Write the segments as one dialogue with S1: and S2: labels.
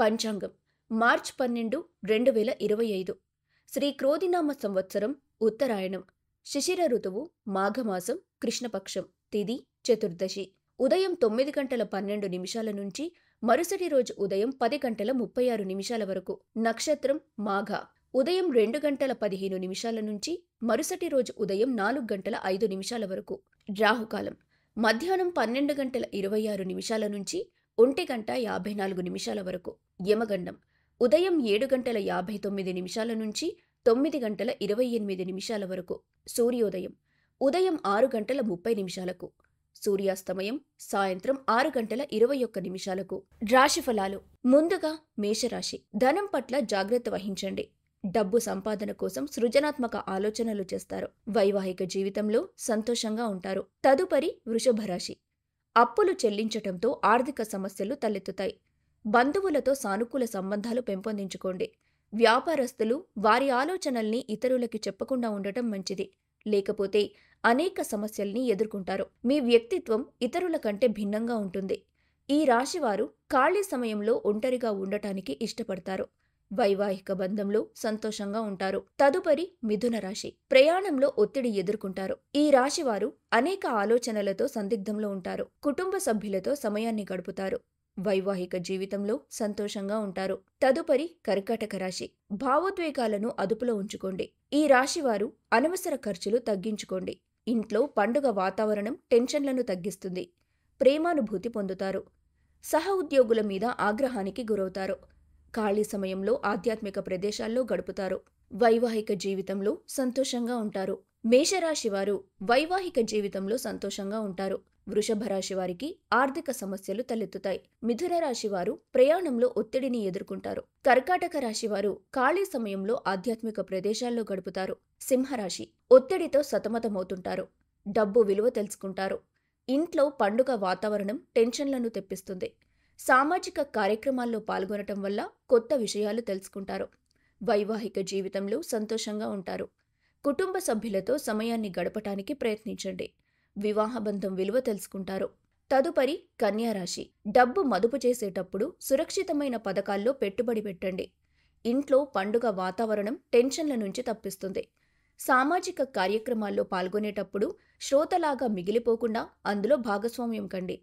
S1: పంచాంగం మార్చ్ 12, 2025 శ్రీ క్రోధినామ సంవత్సరం ఉత్తరాయణం శిశిర ఋతువు మాఘమాసం కృష్ణపక్షం తిథి చతుర్దశి ఉదయం 9 గంటల 12 నిమిషాల నుంచి మరుసటి రోజు ఉదయం 10 గంటల 36 నిమిషాల వరకు నక్షత్రం మాఘ ఉదయం 2 గంటల 15 నిమిషాల నుంచి మరుసటి రోజు ఉదయం 4 గంటల 5 నిమిషాల వరకు రాహుకాలం మధ్యాహ్నం 12 గంటల 26 నిమిషాల నుంచి 1 గంట 54 నిమిషాల వరకు యమగండం ఉదయం 7 గంటల 59 నిమిషాల నుంచి 9 గంటల 28 నిమిషాల వరకు సూర్యోదయం ఉదయం 6 గంటల 30 నిమిషాలకు సూర్యాస్తమయం సాయంత్రం 6 గంటల 21 నిమిషాలకు రాశిఫలాలు ముందుగా మేషరాశి ధనం పట్ల జాగ్రత్త వహించండి. డబ్బు సంపాదన కోసం సృజనాత్మక ఆలోచనలు చేస్తారు. వైవాహిక జీవితంలో సంతోషంగా ఉంటారు. తదుపరి వృషభ రాశి అప్పులు చెల్లించటంతో ఆర్థిక సమస్యలు తలెత్తుతాయి. బంధువులతో సానుకూల సంబంధాలు పెంపొందించుకోండి. వ్యాపారస్తులు వారి ఆలోచనల్ని ఇతరులకి చెప్పకుండా ఉండటం మంచిది. లేకపోతే అనేక సమస్యల్ని ఎదుర్కొంటారు. మీ వ్యక్తిత్వం ఇతరుల కంటే భిన్నంగా ఉంటుంది. ఈ రాశివారు ఖాళీ సమయంలో ఒంటరిగా ఉండటానికి ఇష్టపడతారు. వైవాహిక బంధంలో సంతోషంగా ఉంటారు. తదుపరి మిథున రాశి ప్రయాణంలో ఒత్తిడి ఎదుర్కొంటారు. ఈ రాశివారు అనేక ఆలోచనలతో సందిగ్ధంలో ఉంటారు. కుటుంబ సభ్యులతో సమయాన్ని గడుపుతారు. వైవాహిక జీవితంలో సంతోషంగా ఉంటారు. తదుపరి కర్కాటక రాశి భావోద్వేగాలను అదుపులో ఉంచుకోండి. ఈ రాశివారు అనవసర ఖర్చులు తగ్గించుకోండి. ఇంట్లో పండుగ వాతావరణం టెన్షన్లను తగ్గిస్తుంది. ప్రేమానుభూతి పొందుతారు. సహ ఉద్యోగుల మీద ఆగ్రహానికి గురవుతారు. ఖాళీ సమయంలో ఆధ్యాత్మిక ప్రదేశాల్లో గడుపుతారు. వైవాహిక జీవితంలో సంతోషంగా ఉంటారు. మేషరాశి వారు వైవాహిక జీవితంలో సంతోషంగా ఉంటారు. వృషభ రాశి వారికి ఆర్థిక సమస్యలు తలెత్తుతాయి. మిథున రాశి వారు ప్రయాణంలో ఒత్తిడిని ఎదుర్కొంటారు. కర్కాటక రాశి వారు ఖాళీ సమయంలో ఆధ్యాత్మిక ప్రదేశాల్లో గడుపుతారు. సింహరాశి ఒత్తిడితో సతమతమవుతుంటారు. డబ్బు విలువ తెలుసుకుంటారు. ఇంట్లో పండుగ వాతావరణం టెన్షన్లను తెప్పిస్తుంది. సామాజిక కార్యక్రమాల్లో పాల్గొనటం వల్ల కొత్త విషయాలు తెలుసుకుంటారు. వైవాహిక జీవితంలో సంతోషంగా ఉంటారు. కుటుంబ సభ్యులతో సమయాన్ని గడపటానికి ప్రయత్నించండి. వివాహ బంధం విలువ తెలుసుకుంటారు. తదుపరి కన్యారాశి డబ్బు మదుపు చేసేటప్పుడు సురక్షితమైన పథకాల్లో పెట్టుబడి పెట్టండి. ఇంట్లో పండుగ వాతావరణం టెన్షన్ల నుంచి తప్పిస్తుంది. సామాజిక కార్యక్రమాల్లో పాల్గొనేటప్పుడు శ్రోతలాగా మిగిలిపోకుండా అందులో భాగస్వామ్యం కండి.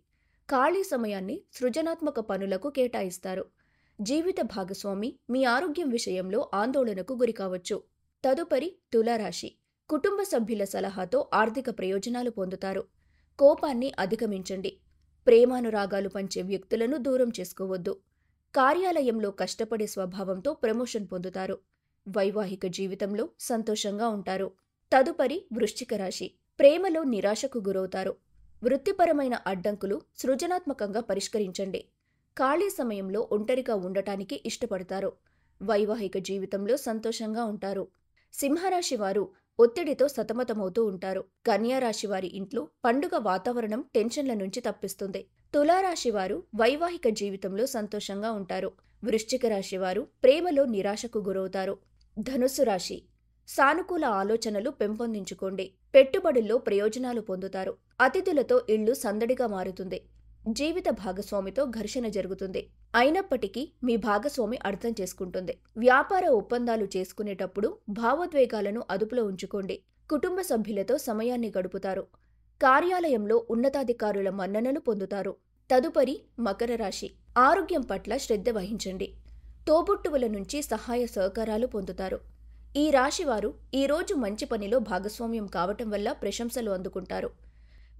S1: ఖాళీ సమయాన్ని సృజనాత్మక పనులకు కేటాయిస్తారు. జీవిత భాగస్వామి మీ ఆరోగ్యం విషయంలో ఆందోళనకు గురికావచ్చు. తదుపరి తులారాశి కుటుంబ సభ్యుల సలహాతో ఆర్థిక ప్రయోజనాలు పొందుతారు. కోపాన్ని అధిగమించండి. ప్రేమానురాగాలు పంచే వ్యక్తులను దూరం చేసుకోవద్దు. కార్యాలయంలో కష్టపడే స్వభావంతో ప్రమోషన్ పొందుతారు. వైవాహిక జీవితంలో సంతోషంగా ఉంటారు. తదుపరి వృశ్చిక రాశి ప్రేమలో నిరాశకు గురవుతారు. వృత్తిపరమైన అడ్డంకులు సృజనాత్మకంగా పరిష్కరించండి. ఖాళీ సమయంలో ఒంటరిగా ఉండటానికి ఇష్టపడతారు. వైవాహిక జీవితంలో సంతోషంగా ఉంటారు. సింహరాశి వారు ఒత్తిడితో సతమతమవుతూ ఉంటారు. కన్యారాశి వారి ఇంట్లో పండుగ వాతావరణం టెన్షన్ల నుంచి తప్పిస్తుంది. తులారాశి వారు వైవాహిక జీవితంలో సంతోషంగా ఉంటారు. వృశ్చిక రాశి వారు ప్రేమలో నిరాశకు గురవుతారు. ధనుస్సు రాశి సానుకూల ఆలోచనలు పెంపొందించుకోండి. పెట్టుబడుల్లో ప్రయోజనాలు పొందుతారు. అతిథులతో ఇళ్లు సందడిగా మారుతుంది. జీవిత భాగస్వామితో ఘర్షణ జరుగుతుంది. అయినప్పటికీ మీ భాగస్వామి అర్థం చేసుకుంటుంది. వ్యాపార ఒప్పందాలు చేసుకునేటప్పుడు భావోద్వేగాలను అదుపులో ఉంచుకోండి. కుటుంబ సభ్యులతో సమయాన్ని గడుపుతారు. కార్యాలయంలో ఉన్నతాధికారుల మన్ననలు పొందుతారు. తదుపరి మకర రాశి ఆరోగ్యం పట్ల శ్రద్ధ వహించండి. తోబుట్టువుల నుంచి సహాయ సహకారాలు పొందుతారు. ఈ రాశివారు ఈరోజు మంచి పనిలో భాగస్వామ్యం కావటం వల్ల ప్రశంసలు అందుకుంటారు.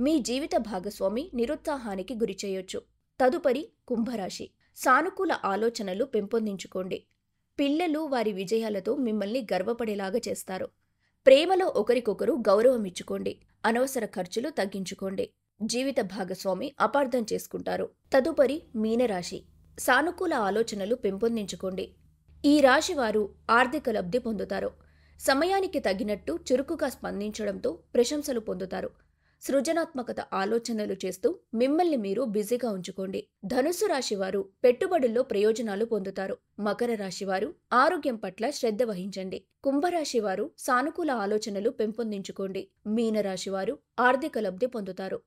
S1: మీ జీవిత భాగస్వామి నిరుత్సాహానికి గురిచేయొచ్చు. తదుపరి కుంభరాశి సానుకూల ఆలోచనలు పెంపొందించుకోండి. పిల్లలు వారి విజయాలతో మిమ్మల్ని గర్వపడేలాగా చేస్తారు. ప్రేమలో ఒకరికొకరు గౌరవం ఇచ్చుకోండి. అనవసర ఖర్చులు తగ్గించుకోండి. జీవిత భాగస్వామి అపార్థం చేసుకుంటారు. తదుపరి మీనరాశి సానుకూల ఆలోచనలు పెంపొందించుకోండి. ఈ రాశివారు ఆర్థిక లబ్ధి పొందుతారు. సమయానికి తగినట్టు చురుకుగా స్పందించడంతో ప్రశంసలు పొందుతారు. సృజనాత్మకత ఆలోచనలు చేస్తూ మిమ్మల్ని మీరు బిజీగా ఉంచుకోండి. ధనుస్సు రాశివారు పెట్టుబడుల్లో ప్రయోజనాలు పొందుతారు. మకర రాశివారు ఆరోగ్యం పట్ల శ్రద్ధ వహించండి. కుంభరాశివారు సానుకూల ఆలోచనలు పెంపొందించుకోండి. మీనరాశివారు ఆర్థిక లబ్ధి పొందుతారు.